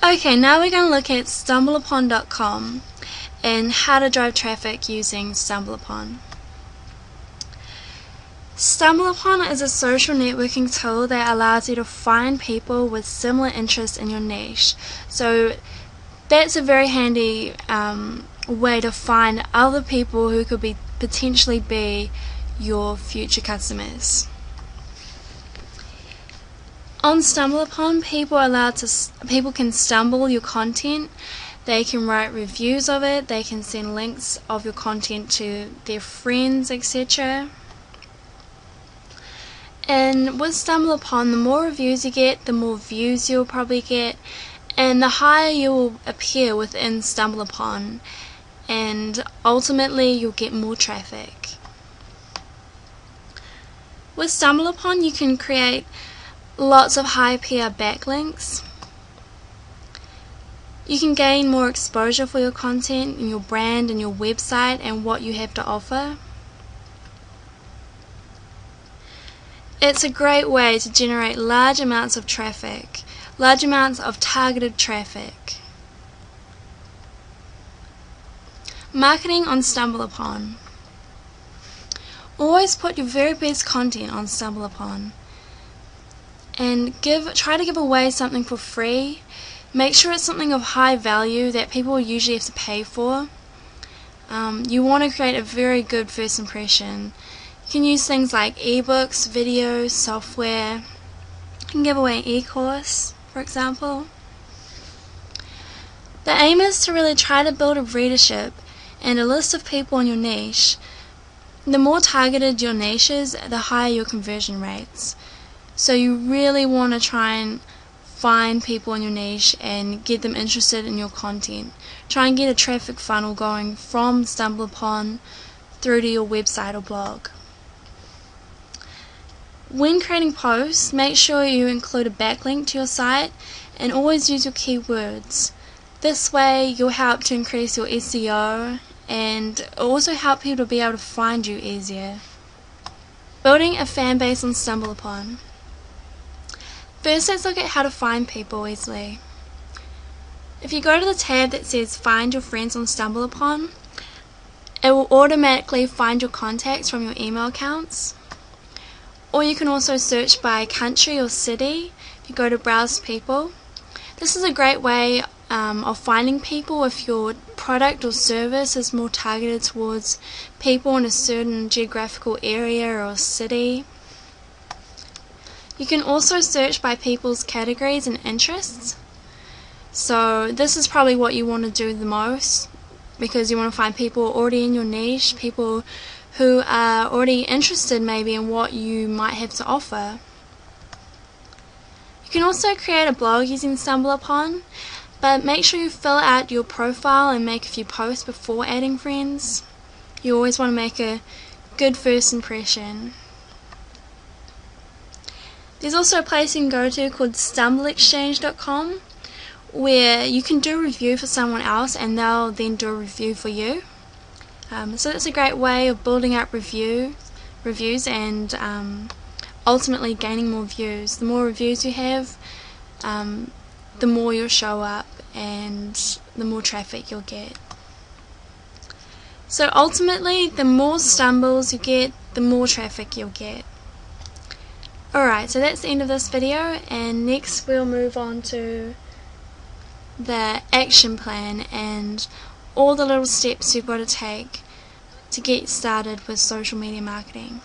Okay, now we're going to look at StumbleUpon.com and how to drive traffic using StumbleUpon. StumbleUpon is a social networking tool that allows you to find people with similar interests in your niche. So that's a very handy way to find other people who could potentially be your future customers. On StumbleUpon, people can stumble your content. They can write reviews of it. They can send links of your content to their friends, etc. And with StumbleUpon, the more reviews you get, the more views you'll probably get, and the higher you will appear within StumbleUpon, and ultimately you'll get more traffic. With StumbleUpon, you can create lots of high PR backlinks. You can gain more exposure for your content and your brand and your website and what you have to offer. It's a great way to generate large amounts of traffic, large amounts of targeted traffic. Marketing on StumbleUpon. Always put your very best content on StumbleUpon. And try to give away something for free. Make sure it's something of high value that people usually have to pay for. You want to create a very good first impression. You can use things like ebooks, videos, software. You can give away an e-course, for example. The aim is to really try to build a readership and a list of people in your niche. The more targeted your niche is, the higher your conversion rates. So you really want to try and find people in your niche and get them interested in your content. Try and get a traffic funnel going from StumbleUpon through to your website or blog. When creating posts, make sure you include a backlink to your site and always use your keywords. This way you'll help to increase your SEO and also help people to be able to find you easier. Building a fan base on StumbleUpon. First, let's look at how to find people easily. If you go to the tab that says Find Your Friends on StumbleUpon, it will automatically find your contacts from your email accounts. Or you can also search by country or city if you go to Browse People. This is a great way of finding people if your product or service is more targeted towards people in a certain geographical area or city. You can also search by people's categories and interests. So this is probably what you want to do the most, because you want to find people already in your niche, people who are already interested maybe in what you might have to offer. You can also create a blog using StumbleUpon, but make sure you fill out your profile and make a few posts before adding friends. You always want to make a good first impression. There's also a place you can go to called StumbleExchange.com, where you can do a review for someone else and they'll then do a review for you. So that's a great way of building up reviews and ultimately gaining more views. The more reviews you have, the more you'll show up and the more traffic you'll get. So ultimately, the more stumbles you get, the more traffic you'll get. Alright, so that's the end of this video, and next we'll move on to the action plan and all the little steps you've got to take to get started with social media marketing.